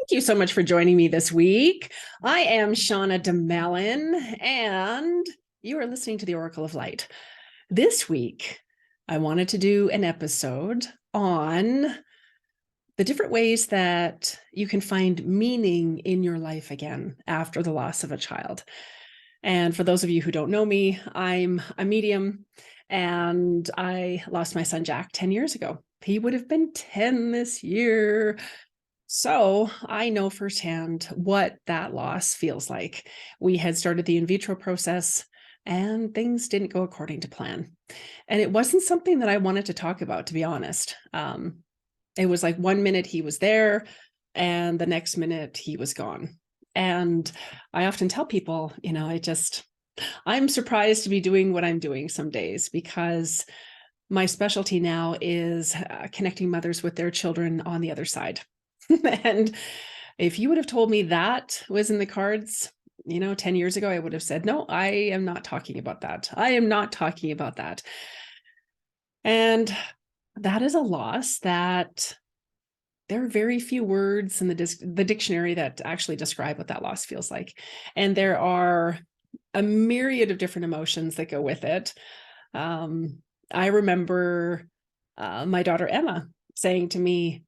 Thank you so much for joining me this week. I am Shauna Domalain, and you are listening to the Oracle of Light. This week, I wanted to do an episode on the different ways that you can find meaning in your life again after the loss of a child. And for those of you who don't know me, I'm a medium, and I lost my son Jack 10 years ago. He would have been 10 this year. So I know firsthand what that loss feels like. We had started the in vitro process and things didn't go according to plan. And it wasn't something that I wanted to talk about, to be honest. It was like 1 minute he was there and the next minute he was gone. And I often tell people, I'm surprised to be doing what I'm doing some days, because my specialty now is connecting mothers with their children on the other side. And if you would have told me that was in the cards, 10 years ago, I would have said, no, I am not talking about that. I am not talking about that. And that is a loss that there are very few words in the dictionary that actually describe what that loss feels like. And there are a myriad of different emotions that go with it. I remember my daughter Emma saying to me,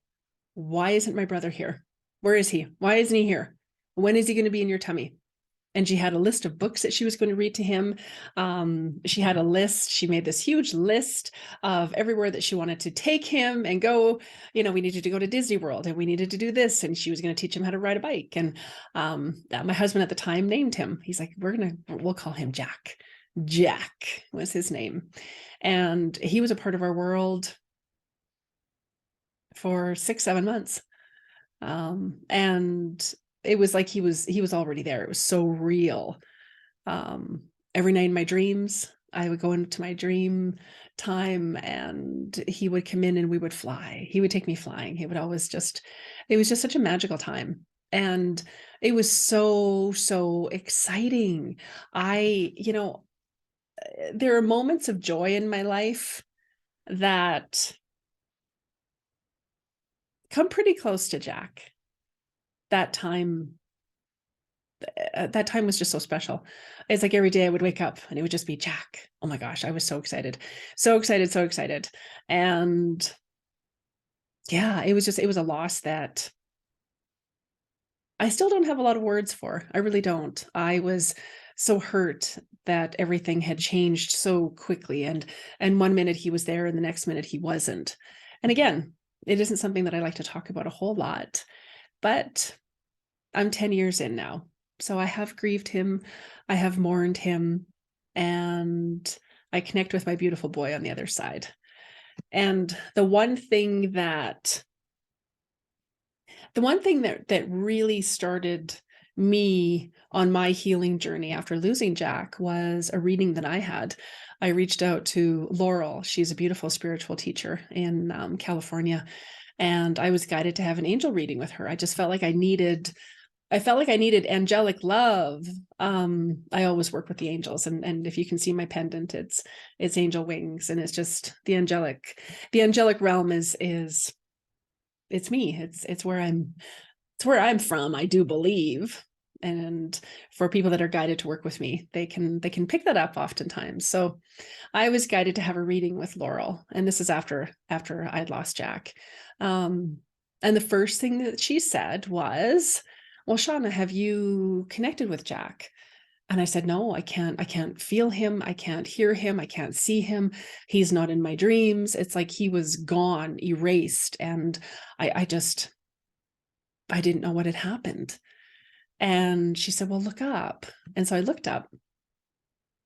why isn't my brother here? Where is he? Why isn't he here? When is he going to be in your tummy? And she had a list of books that she was going to read to him. She had a list. She made this huge list of everywhere that she wanted to take him and go. We needed to go to Disney World and we needed to do this. And she was going to teach him how to ride a bike. And my husband at the time named him. He's like, we'll call him Jack. Jack was his name. And he was a part of our world for 6-7 months. And it was like he was already there. It was so real. Every night in my dreams, I would go into my dream time and he would come in and we would fly. He would take me flying. It was just such a magical time. And it was so exciting. There are moments of joy in my life that come pretty close to Jack. That time was just so special. It's like every day I would wake up and it would just be Jack. Oh my gosh, I was so excited. So excited. And yeah, it was a loss that I still don't have a lot of words for. I really don't. I was so hurt that everything had changed so quickly, and 1 minute he was there and the next minute he wasn't. And again, it isn't something that I like to talk about a whole lot, but I'm 10 years in now. So I have grieved him. I have mourned him, and I connect with my beautiful boy on the other side. And the one thing that really started me on my healing journey after losing Jack was a reading that I had. I reached out to Laurel. She's a beautiful spiritual teacher in California. And I was guided to have an angel reading with her. I just felt like I needed angelic love. I always work with the angels, and if you can see my pendant, it's angel wings, and it's just the angelic realm is it's me. It's where I'm from, I do believe. And for people that are guided to work with me, they can pick that up oftentimes. So I was guided to have a reading with Laurel, and this is after I'd lost Jack. And the first thing that she said was, well, Shauna, have you connected with Jack? And I said, no, I can't feel him. I can't hear him. I can't see him. He's not in my dreams. It's like he was gone, erased. And I didn't know what had happened. And she said, well, look up. And so I looked up,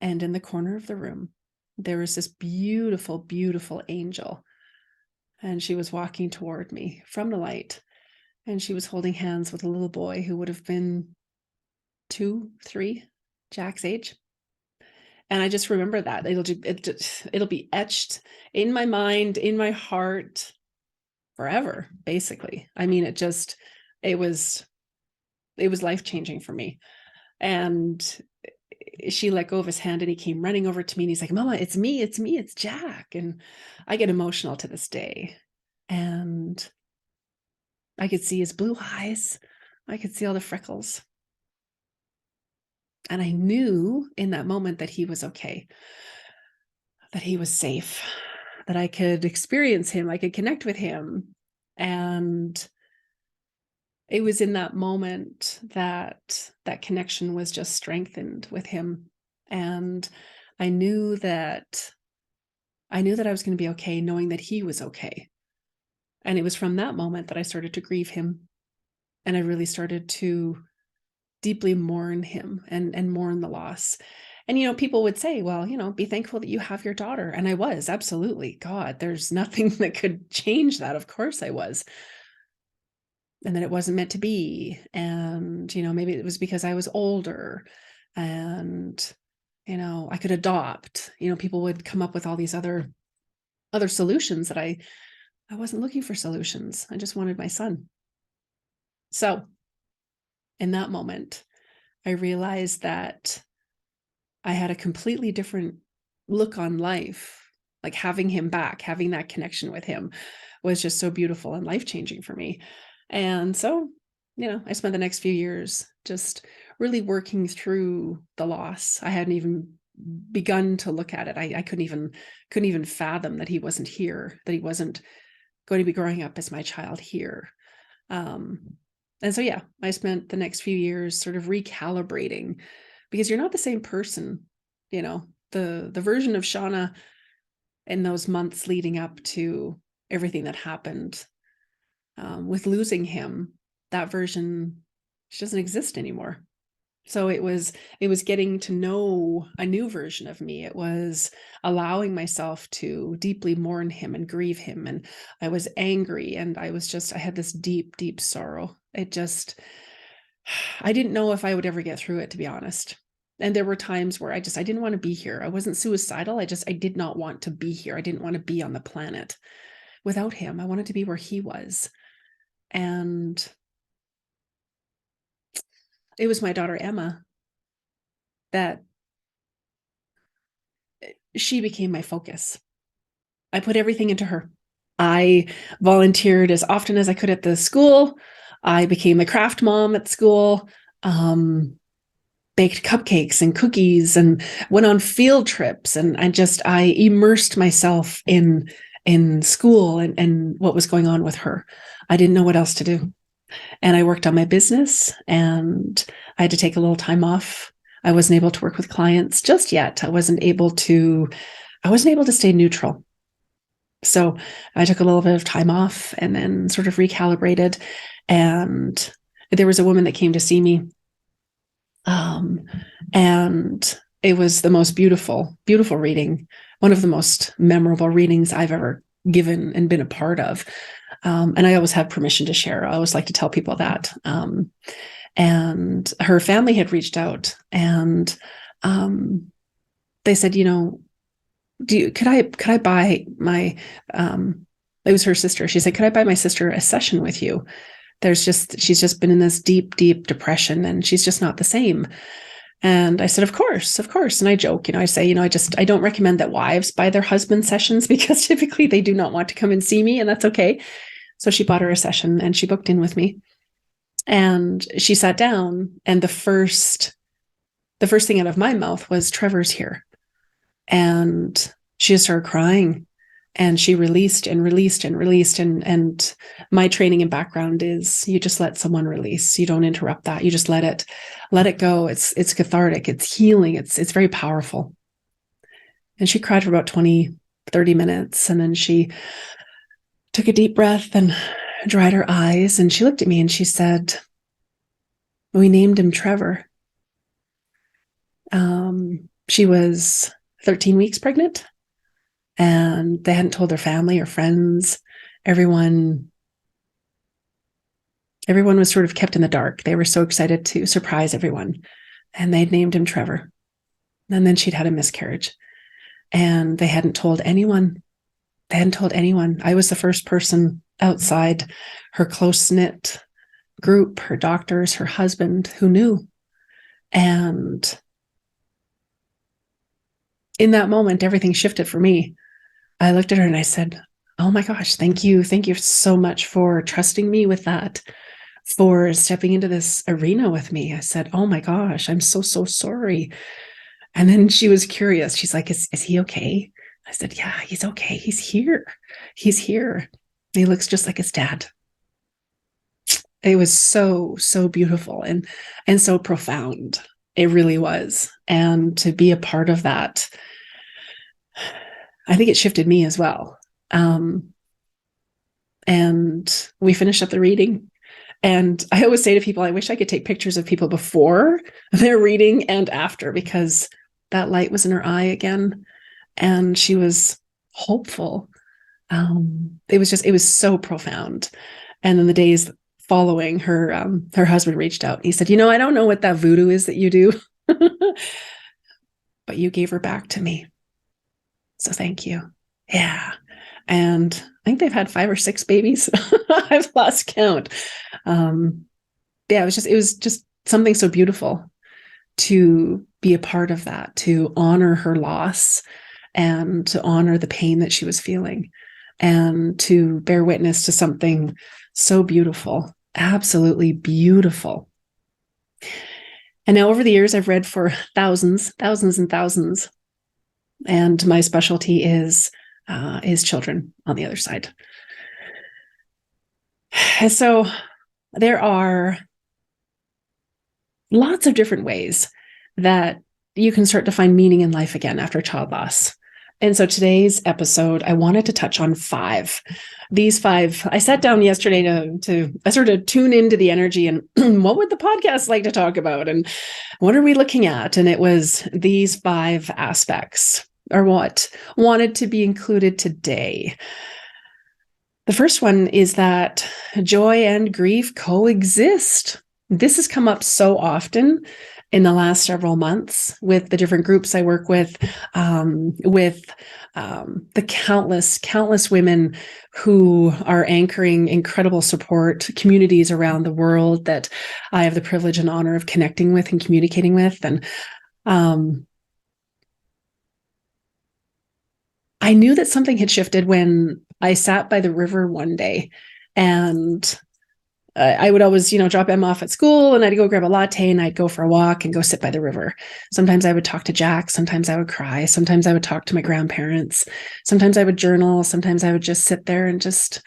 and in the corner of the room, there was this beautiful, beautiful angel. And she was walking toward me from the light. And she was holding hands with a little boy who would have been 2, 3, Jack's age. And I just remember that it'll be etched in my mind, in my heart forever, basically. I mean, it was life-changing for me. And she let go of his hand and he came running over to me and he's like, Mama, it's me, it's Jack. And I get emotional to this day. And I could see his blue eyes. I could see all the freckles. And I knew in that moment that he was okay, that he was safe, that I could experience him, I could connect with him. And it was in that moment that that connection was just strengthened with him. And I knew that I was going to be okay, knowing that he was okay. And it was from that moment that I started to grieve him. And I really started to deeply mourn him and mourn the loss. And, people would say, well, be thankful that you have your daughter. And I was, absolutely. God, there's nothing that could change that. Of course I was. And then it wasn't meant to be. And, maybe it was because I was older and, I could adopt. People would come up with all these other solutions that I wasn't looking for solutions. I just wanted my son. So in that moment, I realized that I had a completely different look on life. Like having him back, having that connection with him was just so beautiful and life-changing for me. And so, I spent the next few years just really working through the loss. I hadn't even begun to look at it. I couldn't even fathom that he wasn't here, that he wasn't going to be growing up as my child here. And so, yeah, I spent the next few years sort of recalibrating, because you're not the same person, the version of Shauna in those months leading up to everything that happened with losing him, that version, she doesn't exist anymore. So it was getting to know a new version of me. It was allowing myself to deeply mourn him and grieve him. And I was angry, and I had this deep, deep sorrow. I didn't know if I would ever get through it, to be honest. And there were times where I didn't want to be here. I wasn't suicidal. I did not want to be here. I didn't want to be on the planet without him. I wanted to be where he was. And it was my daughter, Emma, that she became my focus. I put everything into her. I volunteered as often as I could at the school. I became the craft mom at school, baked cupcakes and cookies, and went on field trips. And I immersed myself in school and what was going on with her. I didn't know what else to do. And I worked on my business, and I had to take a little time off. I wasn't able to work with clients just yet. I wasn't able to stay neutral. So I took a little bit of time off and then sort of recalibrated. And there was a woman that came to see me. And it was the most beautiful, beautiful reading. One of the most memorable readings I've ever given and been a part of. And I always have permission to share. I always like to tell people that. And her family had reached out, and they said, could I buy my, it was her sister. She said, could I buy my sister a session with you? She's just been in this deep, deep depression, and she's just not the same. And I said, of course. And I joke, I say, I don't recommend that wives buy their husband sessions, because typically they do not want to come and see me, and that's okay. So she bought her a session, and she booked in with me, and she sat down, and the first thing out of my mouth was, Trevor's here. And she just started crying, and she released and released and released. And my training and background is, you just let someone release. You don't interrupt that. You just let it go. It's cathartic. It's healing. It's very powerful. And she cried for about 20, 30 minutes. And then she took a deep breath and dried her eyes. And she looked at me and she said, we named him Trevor. She was 13 weeks pregnant, and they hadn't told their family or friends. Everyone was sort of kept in the dark. They were so excited to surprise everyone, and they'd named him Trevor. And then she'd had a miscarriage, and they hadn't told anyone. I was the first person outside her close-knit group, her doctors, her husband, who knew. And in that moment, everything shifted for me. I looked at her and I said, oh my gosh, thank you. Thank you so much for trusting me with that. for stepping into this arena with me. I said, oh my gosh, I'm so, so sorry. And then she was curious. She's like, is he okay? I said, yeah, he's okay. He's here. He's here. He looks just like his dad. It was so, so beautiful and so profound. It really was. And to be a part of that, I think it shifted me as well. And we finished up the reading. And I always say to people, I wish I could take pictures of people before their reading and after, because that light was in her eye again. And she was hopeful. It was so profound. And then the days following, her husband reached out. He said, I don't know what that voodoo is that you do, but you gave her back to me. So thank you. Yeah. And I think they've had 5 or 6 babies. I've lost count. Yeah, it was just something so beautiful to be a part of that, to honor her loss and to honor the pain that she was feeling and to bear witness to something so beautiful, absolutely beautiful. And now over the years, I've read for thousands and thousands. And my specialty is children on the other side. And so there are lots of different ways that you can start to find meaning in life again after child loss. And so today's episode, I wanted to touch on 5. These 5, I sat down yesterday to sort of tune into the energy and what would the podcast like to talk about? And what are we looking at? And it was these 5 aspects are what wanted to be included today. The first one is that joy and grief coexist. This has come up so often in the last several months with the different groups I work with the countless women who are anchoring incredible support communities around the world that I have the privilege and honor of connecting with and communicating with. And I knew that something had shifted when I sat by the river one day, and I would always, drop Emma off at school and I'd go grab a latte and I'd go for a walk and go sit by the river. Sometimes I would talk to Jack. Sometimes I would cry. Sometimes I would talk to my grandparents. Sometimes I would journal. Sometimes I would just sit there and just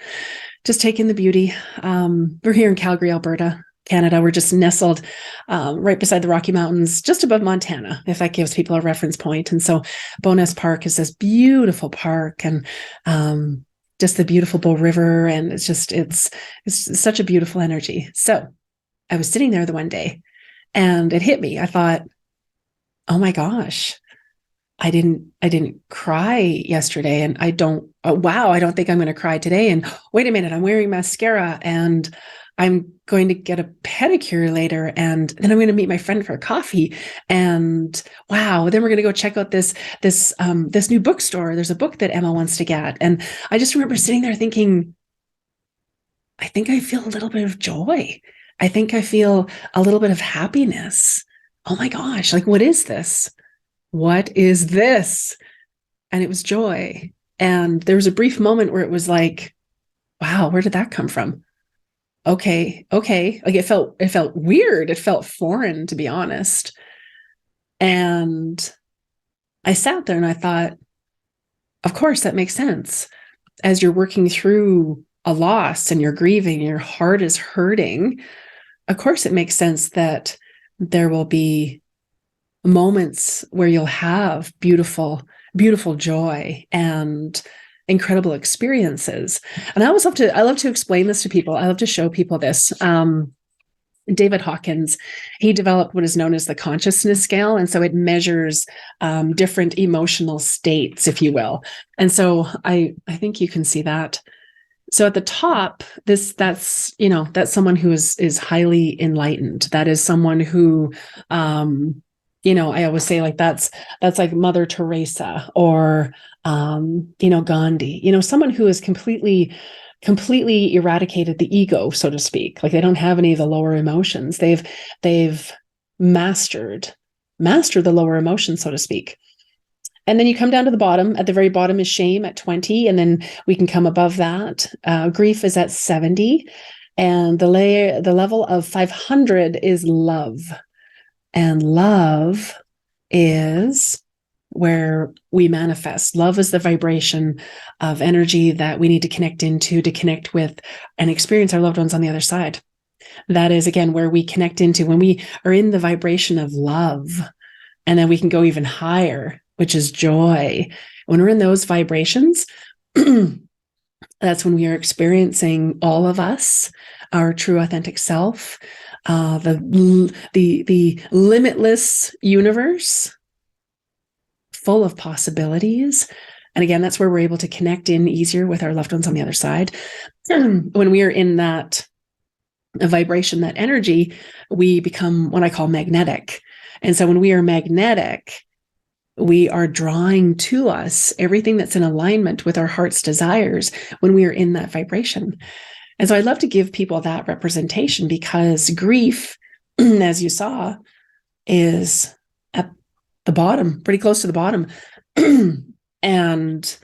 take in the beauty. We're here in Calgary, Alberta, Canada. We're just nestled right beside the Rocky Mountains, just above Montana, if that gives people a reference point. And so Bowness Park is this beautiful park, and just the beautiful Bow River. And it's such a beautiful energy. So I was sitting there the one day and it hit me. I thought, oh my gosh, I didn't cry yesterday, and I don't think I'm going to cry today. And wait a minute, I'm wearing mascara and I'm going to get a pedicure later, and then I'm going to meet my friend for a coffee. And wow, then we're going to go check out this new bookstore. There's a book that Emma wants to get. And I just remember sitting there thinking, I think I feel a little bit of joy. I think I feel a little bit of happiness. Oh my gosh, like, what is this? What is this? And it was joy. And there was a brief moment where it was like, wow, where did that come from? Okay. Like it felt weird. It felt foreign, to be honest. And I sat there and I thought, of course, that makes sense. As you're working through a loss and you're grieving, your heart is hurting. Of course, it makes sense that there will be moments where you'll have beautiful joy and incredible experiences. And I love to explain this to people. I love to show people this. David Hawkins, he developed what is known as the consciousness scale. And so it measures different emotional states, if you will. And so I think you can see that. So at the top, that's someone who is highly enlightened. That is someone who, I always say, like, that's like Mother Teresa or, Gandhi, someone who has completely eradicated the ego, so to speak. Like, they don't have any of the lower emotions. They've mastered the lower emotions, so to speak. And then you come down to the bottom. At the very bottom is shame at 20. And then we can come above that. Grief is at 70. And the level of 500 is love. And love is where we manifest. Love is the vibration of energy that we need to connect into to connect with and experience our loved ones on the other side. That is, again, where we connect into when we are in the vibration of love. And then we can go even higher, which is joy. When we're in those vibrations, that's when we are experiencing all of us, our true authentic self, the limitless universe full of possibilities. And again, that's where we're able to connect in easier with our loved ones on the other side. When we are in that vibration, that energy, we become what I call magnetic. And so when we are magnetic, we are drawing to us everything that's in alignment with our heart's desires when we are in that vibration. And so I love to give people that representation, because grief, as you saw, is at the bottom, pretty close to the bottom. And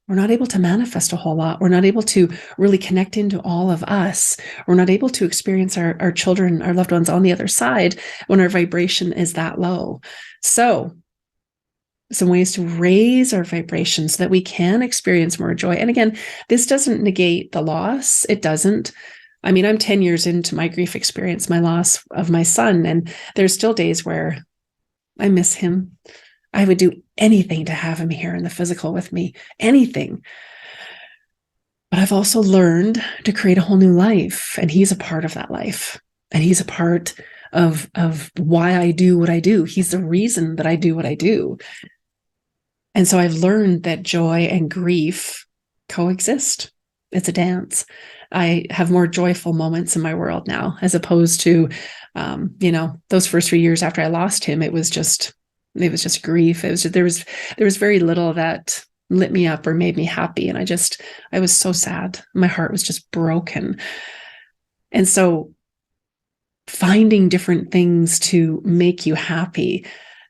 we're not able to manifest a whole lot. We're not able to really connect into all of us. We're not able to experience our children, our loved ones on the other side when our vibration is that low. So some ways to raise our vibration so that we can experience more joy. And again, this doesn't negate the loss. It doesn't. I mean, I'm 10 years into my grief experience, my loss of my son, and there's still days where I miss him. I would do anything to have him here in the physical with me, anything. But I've also learned to create a whole new life, and he's a part of that life. And he's a part of why I do what I do. He's the reason that I do what I do. And so I've learned that joy and grief coexist. It's a dance. I have more joyful moments in my world now, as opposed to, those first 3 years after I lost him. It was just grief. It was just, there was very little that lit me up or made me happy, and I was so sad. My heart was just broken. And so, finding different things to make you happy,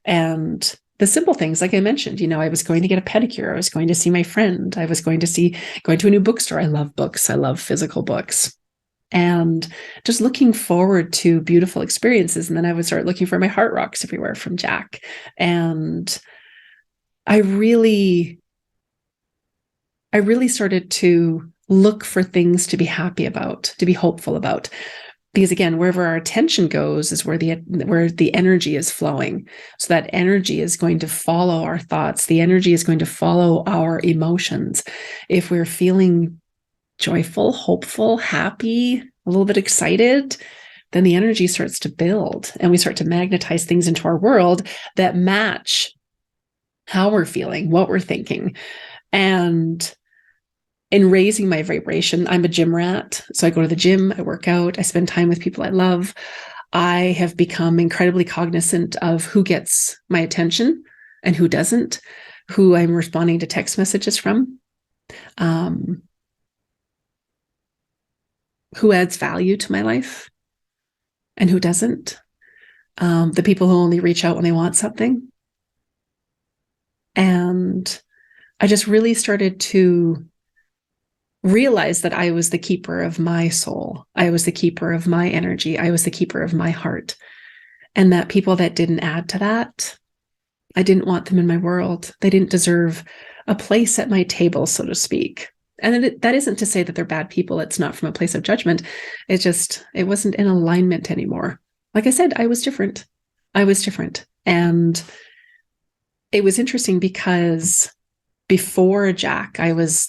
and the simple things, like I mentioned, I was going to get a pedicure. I was going to see my friend. I was going to a new bookstore. I love books. I love physical books. And just looking forward to beautiful experiences. And then I would start looking for my heart rocks everywhere from Jack. And I really started to look for things to be happy about, to be hopeful about. Because again, wherever our attention goes is where the energy is flowing. So that energy is going to follow our thoughts. The energy is going to follow our emotions. If we're feeling joyful, hopeful, happy, a little bit excited, then the energy starts to build, and we start to magnetize things into our world that match how we're feeling, what we're thinking. And in raising my vibration, I'm a gym rat. So I go to the gym, I work out, I spend time with people I love. I have become incredibly cognizant of who gets my attention and who doesn't, who I'm responding to text messages from, who adds value to my life and who doesn't. The people who only reach out when they want something. And I just really started to realize that I was the keeper of my soul. I was the keeper of my energy. I was the keeper of my heart. And that people that didn't add to that, I didn't want them in my world. They didn't deserve a place at my table, so to speak. And that isn't to say that they're bad people. It's not from a place of judgment. It wasn't in alignment anymore. Like I said, I was different. And it was interesting because before Jack, I was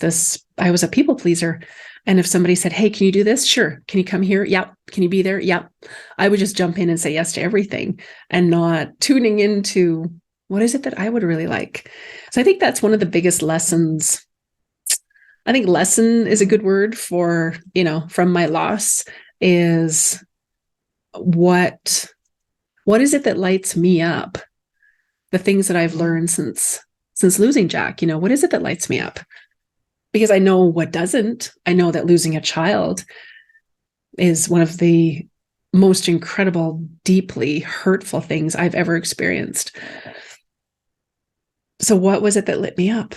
a people pleaser. And if somebody said, "Hey, can you do this?" Sure. Can you come here? Yep. Can you be there? Yep. I would just jump in and say yes to everything, and not tuning into what is it that I would really like. So I think that's one of the biggest lessons. I think lesson is a good word for, from my loss, is what is it that lights me up? The things that I've learned since losing Jack, what is it that lights me up? Because I know what doesn't. I know that losing a child is one of the most incredible, deeply hurtful things I've ever experienced. So what was it that lit me up?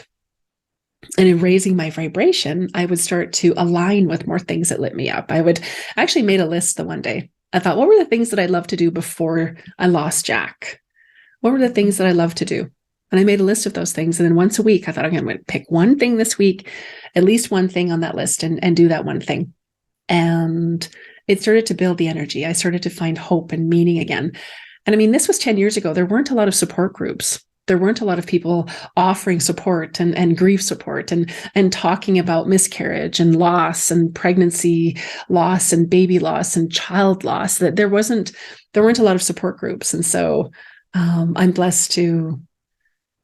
And in raising my vibration, I would start to align with more things that lit me up. I actually made a list the one day. I thought, what were the things that I loved to do before I lost Jack? What were the things that I loved to do? And I made a list of those things. And then once a week, I thought, okay, I'm going to pick one thing this week, at least one thing on that list, and do that one thing. And it started to build the energy. I started to find hope and meaning again. And I mean, this was 10 years ago. There weren't a lot of support groups. There weren't a lot of people offering support and grief support and talking about miscarriage and loss and pregnancy loss and baby loss and child loss. That there weren't a lot of support groups. And so I'm blessed to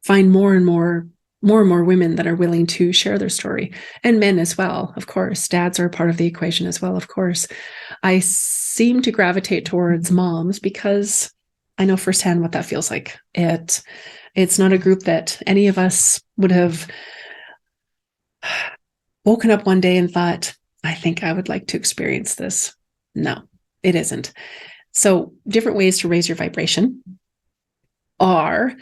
find more and more women that are willing to share their story, and men as well. Of course, dads are a part of the equation as well. Of course, I seem to gravitate towards moms because I know firsthand what that feels like. It's not a group that any of us would have woken up one day and thought, I think I would like to experience this. No, it isn't. So different ways to raise your vibration are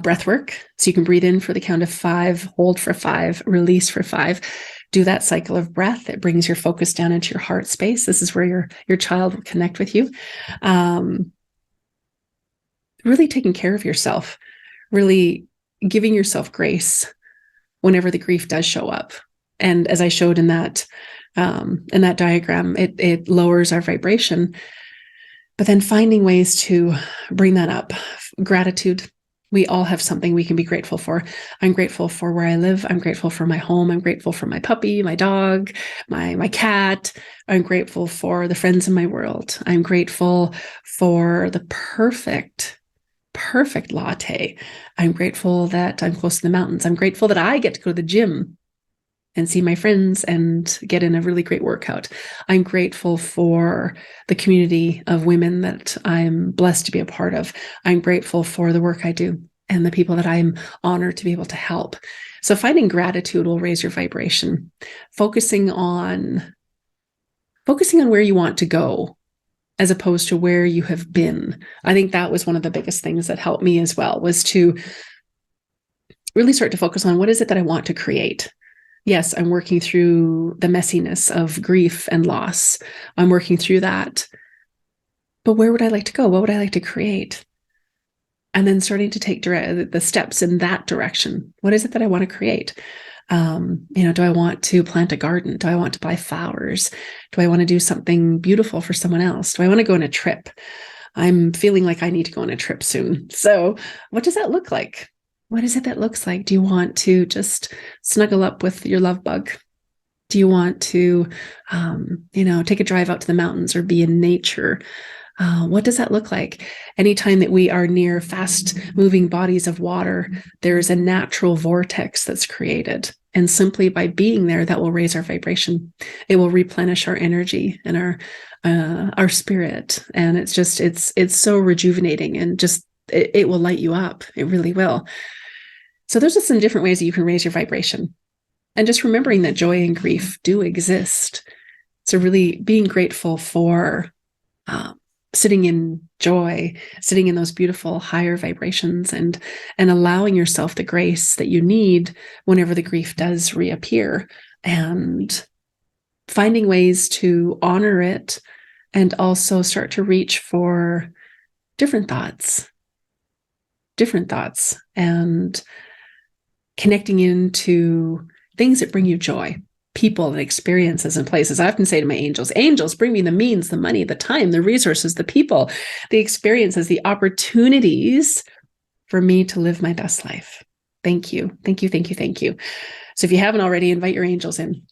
breath work. So you can breathe in for the count of 5, hold for 5, release for 5. Do that cycle of breath. It brings your focus down into your heart space. This is where your child will connect with you. Really taking care of yourself, really giving yourself grace whenever the grief does show up. And as I showed in that diagram, it lowers our vibration. But then finding ways to bring that up. Gratitude. We all have something we can be grateful for. I'm grateful for where I live. I'm grateful for my home. I'm grateful for my puppy, my dog, my cat. I'm grateful for the friends in my world. I'm grateful for the perfect latte. I'm grateful that I'm close to the mountains. I'm grateful that I get to go to the gym and see my friends and get in a really great workout. I'm grateful for the community of women that I'm blessed to be a part of. I'm grateful for the work I do and the people that I'm honored to be able to help. So finding gratitude will raise your vibration. Focusing on where you want to go as opposed to where you have been. I think that was one of the biggest things that helped me as well, was to really start to focus on what is it that I want to create. Yes, I'm working through the messiness of grief and loss. I'm working through that. But where would I like to go? What would I like to create? And then starting to take the steps in that direction. What is it that I want to create? Do I want to plant a garden? Do I want to buy flowers? Do I want to do something beautiful for someone else? Do I want to go on a trip? I'm feeling like I need to go on a trip soon. So what does that look like? What is it that looks like? Do you want to just snuggle up with your love bug? Do you want to, take a drive out to the mountains or be in nature? What does that look like? Anytime that we are near fast moving bodies of water, there's a natural vortex that's created. And simply by being there, that will raise our vibration. It will replenish our energy and our spirit. And it's so rejuvenating, and just, it will light you up. It really will. So there's just some different ways that you can raise your vibration. And just remembering that joy and grief do exist. So really being grateful for sitting in joy, sitting in those beautiful higher vibrations, and allowing yourself the grace that you need whenever the grief does reappear, and finding ways to honor it and also start to reach for different thoughts, and connecting into things that bring you joy, people and experiences and places. I often say to my angels, bring me the means, the money, the time, the resources, the people, the experiences, the opportunities for me to live my best life. Thank you. Thank you. Thank you. Thank you. So if you haven't already, invite your angels in.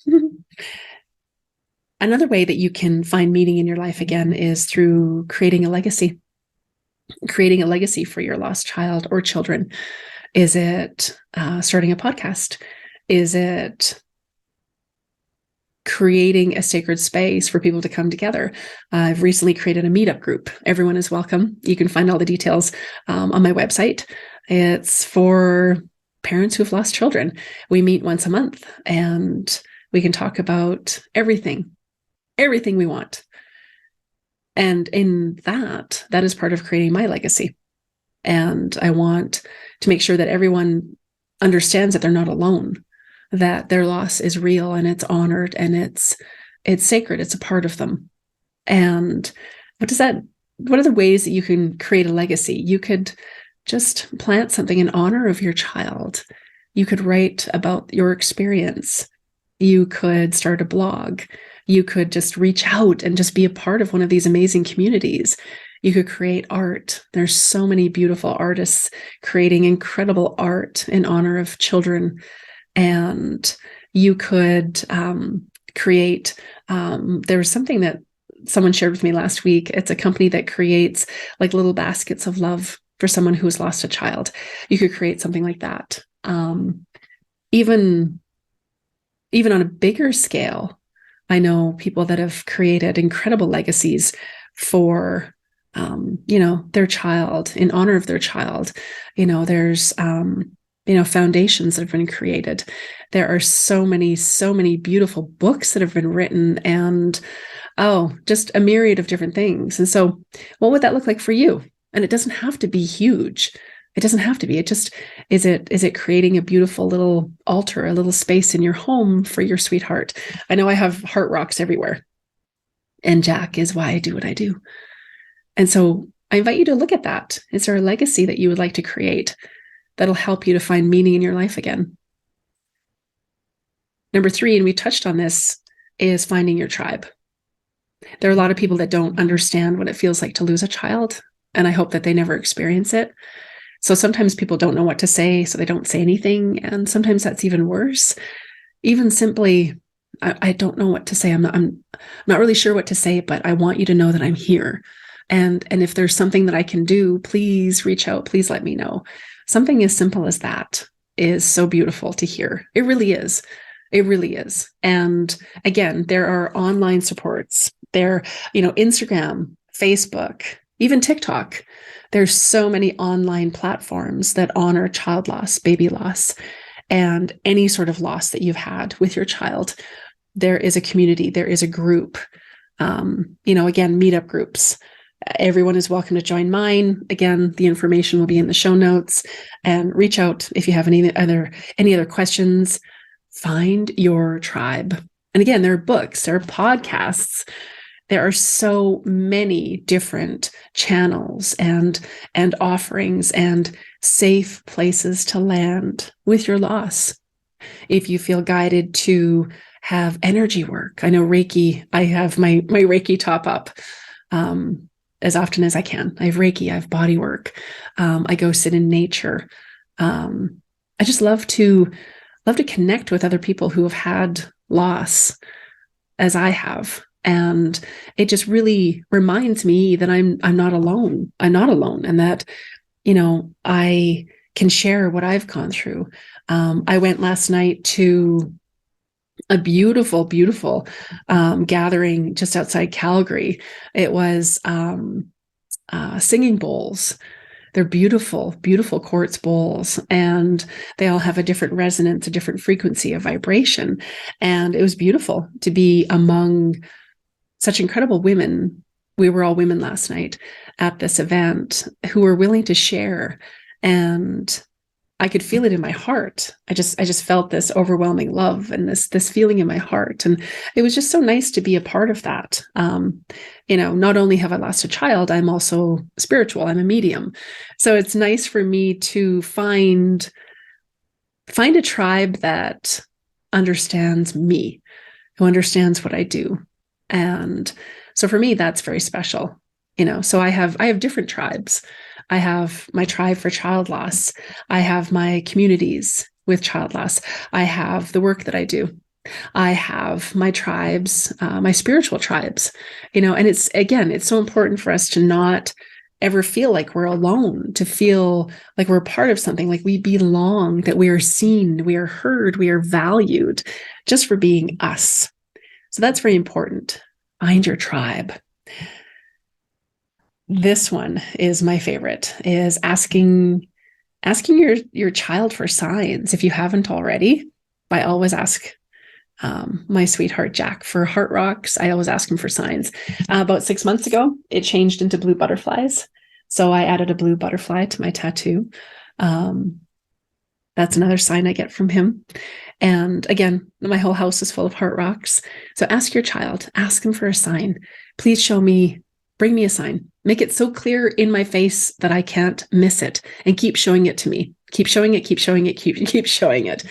Another way that you can find meaning in your life again is through creating a legacy for your lost child or children. Is it starting a podcast? Is it creating a sacred space for people to come together? I've recently created a Meetup group. Everyone is welcome. You can find all the details on my website. It's for parents who've lost children. We meet once a month and we can talk about everything we want. And in that is part of creating my legacy. And I want to make sure that everyone understands that they're not alone. that their loss is real and it's honored and it's sacred. It's a part of them. And what are the ways that you can create a legacy? You could just plant something in honor of your child. You could write about your experience. You could start a blog. You could just reach out and just be a part of one of these amazing communities. You could create art. There's so many beautiful artists creating incredible art in honor of children. And you could create, there was something that someone shared with me last week. It's a company that creates like little baskets of love for someone who's lost a child. You could create something like that. Even on a bigger scale, I know people that have created incredible legacies for, their child, in honor of their child. There's, foundations that have been created. There are so many beautiful books that have been written, and just a myriad of different things. And so what would that look like for you? And it doesn't have to be huge. It doesn't have to be. It just, is it creating a beautiful little altar, a little space in your home for your sweetheart? I know I have heart rocks everywhere, and Jack is why I do what I do. And so I invite you to look at that. Is there a legacy that you would like to create that'll help you to find meaning in your life again? Number 3, and we touched on this, is finding your tribe. There are a lot of people that don't understand what it feels like to lose a child, and I hope that they never experience it. So sometimes people don't know what to say, so they don't say anything. And sometimes that's even worse. Even simply, I don't know what to say. I'm not really sure what to say, but I want you to know that I'm here. And if there's something that I can do, please reach out. Please let me know. Something as simple as that is so beautiful to hear. It really is. It really is. And again, there are online supports. There, Instagram, Facebook, even TikTok. There's so many online platforms that honor child loss, baby loss, and any sort of loss that you've had with your child. There is a community, there is a group, again, meetup groups. Everyone is welcome to join mine. Again, the information will be in the show notes, and reach out if you have any other questions. Find your tribe. And again, there are books, there are podcasts. There are so many different channels and offerings and safe places to land with your loss. If you feel guided to have energy work, I know Reiki, I have my Reiki top up as often as I can. I have Reiki, I have body work. I go sit in nature. I just love to connect with other people who have had loss as I have. And it just really reminds me that I'm not alone. I'm not alone. And that, I can share what I've gone through. I went last night to a beautiful, beautiful gathering just outside Calgary. It was singing bowls. They're beautiful, beautiful quartz bowls, and they all have a different resonance, a different frequency of vibration. And it was beautiful to be among such incredible women. We were all women last night at this event who were willing to share, and I could feel it in my heart. I just felt this overwhelming love and this feeling in my heart. And it was just so nice to be a part of that. Not only have I lost a child, I'm also spiritual. I'm a medium. So it's nice for me to find a tribe that understands me, who understands what I do. And so for me, that's very special. So I have different tribes. I have my tribe for child loss. I have my communities with child loss. I have the work that I do. I have my tribes, my spiritual tribes, and it's so important for us to not ever feel like we're alone, to feel like we're part of something, like we belong, that we are seen, we are heard, we are valued just for being us. So that's very important. Find your tribe. This one is my favorite, is asking your child for signs. If you haven't already, I always ask my sweetheart Jack for heart rocks. I always ask him for signs. About 6 months ago, it changed into blue butterflies. So I added a blue butterfly to my tattoo. That's another sign I get from him. And again, my whole house is full of heart rocks. So ask your child, ask them for a sign. Please show me, bring me a sign. Make it so clear in my face that I can't miss it, and keep showing it to me. Keep showing it, keep showing it, keep showing it.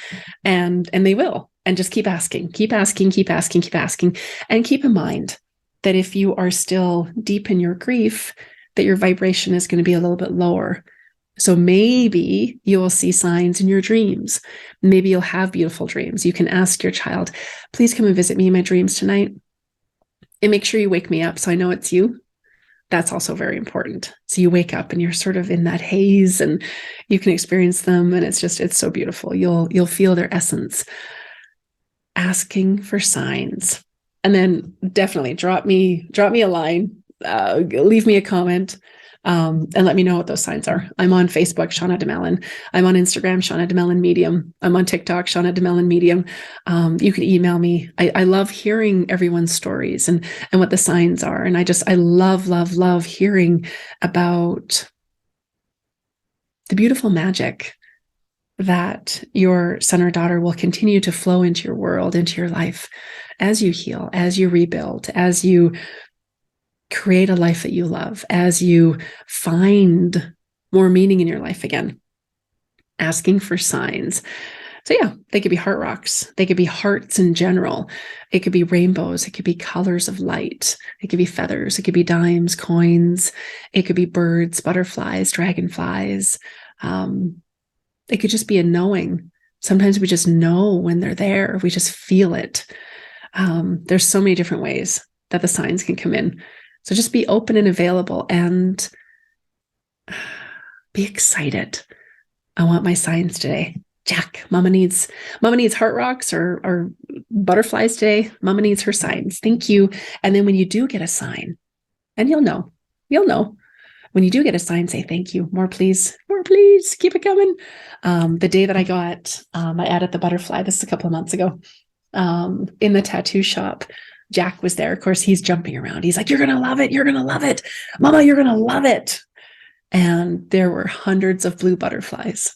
And they will. And just keep asking, keep asking, keep asking, keep asking. And keep in mind that if you are still deep in your grief, that your vibration is going to be a little bit lower. So maybe you will see signs in your dreams. Maybe you'll have beautiful dreams. You can ask your child, please come and visit me in my dreams tonight. And make sure you wake me up so I know it's you. That's also very important. So you wake up and you're sort of in that haze and you can experience them. And it's so beautiful. You'll feel their essence. Asking for signs. And then definitely drop me a line, leave me a comment, and let me know what those signs are. I'm on Facebook, Shauna Domalain. I'm on Instagram, Shauna Domalain Medium. I'm on TikTok, Shauna Domalain Medium. You can email me. I love hearing everyone's stories and what the signs are. And I love hearing about the beautiful magic that your son or daughter will continue to flow into your world, into your life, as you heal, as you rebuild, as you create a life that you love, as you find more meaning in your life again. Asking for signs. So yeah, they could be heart rocks. They could be hearts in general. It could be rainbows. It could be colors of light. It could be feathers. It could be dimes, coins. It could be birds, butterflies, dragonflies. It could just be a knowing. Sometimes we just know when they're there. We just feel it. There's so many different ways that the signs can come in. So just be open and available and be excited. I want my signs today. Jack, Mama needs heart rocks or butterflies today. Mama needs her signs. Thank you. And then when you do get a sign, and you'll know. When you do get a sign, say thank you. More please, keep it coming. The day that I got, I added the butterfly, this is a couple of months ago, in the tattoo shop. Jack was there. Of course, he's jumping around. He's like, you're going to love it. You're going to love it. Mama, you're going to love it. And there were hundreds of blue butterflies.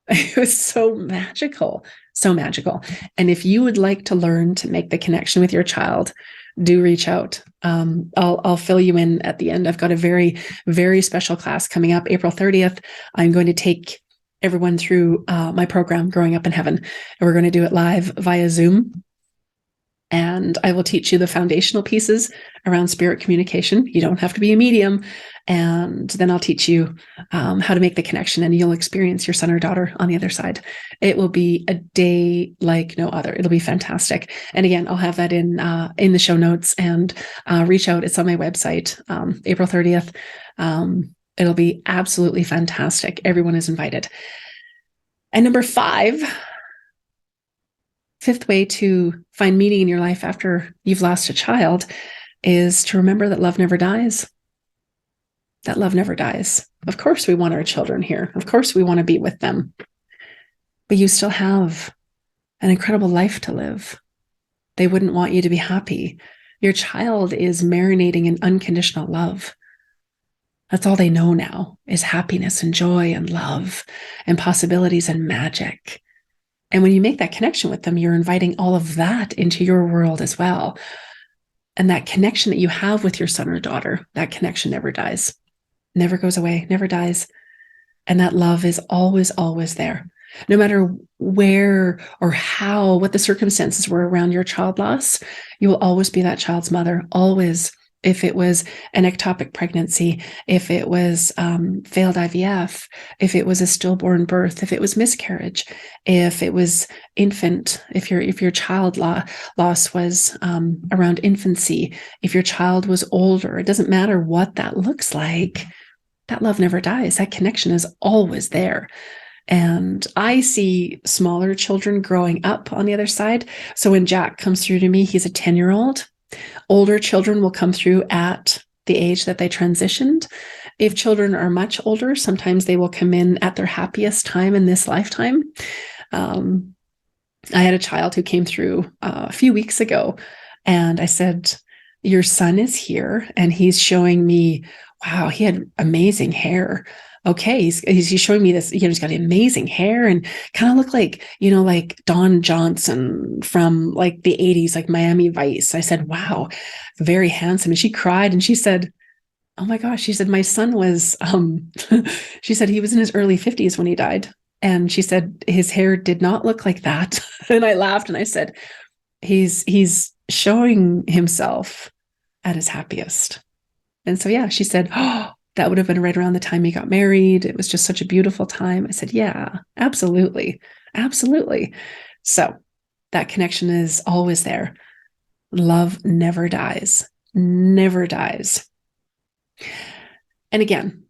It was so magical, so magical. And if you would like to learn to make the connection with your child, do reach out. I'll fill you in at the end. I've got a very, very special class coming up April 30th. I'm going to take everyone through my program, Growing Up in Heaven. And we're going to do it live via Zoom. And I will teach you the foundational pieces around spirit communication. You don't have to be a medium. And then I'll teach you how to make the connection, and you'll experience your son or daughter on the other side. It will be a day like no other. It'll be fantastic. And again, I'll have that in the show notes, and reach out. It's on my website, April 30th. It'll be absolutely fantastic. Everyone is invited. And number 5, fifth way to find meaning in your life after you've lost a child is to remember that love never dies. That love never dies. Of course, we want our children here. Of course, we want to be with them. But you still have an incredible life to live. They wouldn't want you to be happy. Your child is marinating in unconditional love. That's all they know now is happiness and joy and love and possibilities and magic. And when you make that connection with them, you're inviting all of that into your world as well. And that connection that you have with your son or daughter, that connection never dies, never goes away, never dies. And that love is always, always there. No matter where or how, what the circumstances were around your child loss, you will always be that child's mother, always. If it was an ectopic pregnancy, if it was failed IVF, if it was a stillborn birth, if it was miscarriage, if it was infant, if your child loss was around infancy, if your child was older, it doesn't matter what that looks like. That love never dies. That connection is always there. And I see smaller children growing up on the other side. So when Jack comes through to me, he's a 10-year-old. Older children will come through at the age that they transitioned. If children are much older, sometimes they will come in at their happiest time in this lifetime. I had a child who came through a few weeks ago, and I said, your son is here, and he's showing me, wow, he had amazing hair. okay, he's showing me this, he's got amazing hair and kind of look like, like Don Johnson from like the 80s, like Miami Vice. I said, wow, very handsome. And she cried and she said, oh my gosh, she said, my son was, she said he was in his early 50s when he died. And she said his hair did not look like that. And I laughed and I said, he's showing himself at his happiest. And so, yeah, she said, oh, that would have been right around the time he got married. It was just such a beautiful time. I said, yeah, absolutely. Absolutely. So that connection is always there. Love never dies, never dies. And again,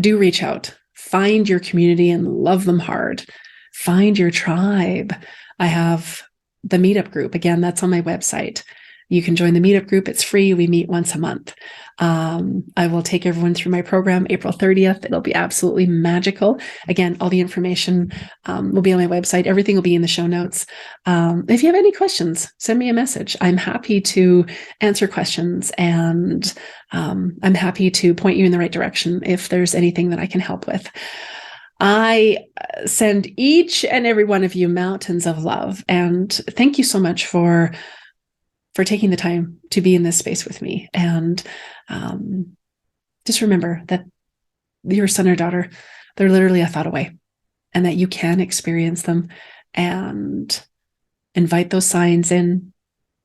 do reach out, find your community and love them hard. Find your tribe. I have the Meetup group. Again, that's on my website. You can join the Meetup group. It's free. We meet once a month. I will take everyone through my program April 30th. It'll be absolutely magical. Again, all the information will be on my website. Everything will be in the show notes. If you have any questions, send me a message. I'm happy to answer questions, and I'm happy to point you in the right direction if there's anything that I can help with. I send each and every one of you mountains of love, and thank you so much for taking the time to be in this space with me. And just remember that your son or daughter, they're literally a thought away, and that you can experience them, and invite those signs in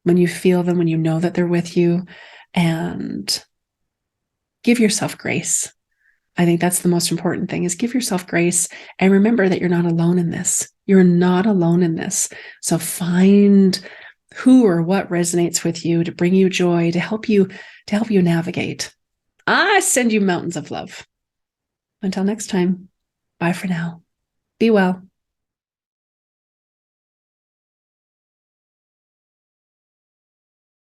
when you feel them, when you know that they're with you, and give yourself grace. I think that's the most important thing, is give yourself grace, and remember that you're not alone in this. You're not alone in this. So find who or what resonates with you to bring you joy, to help you navigate. I send you mountains of love. Until next time, bye for now. Be well.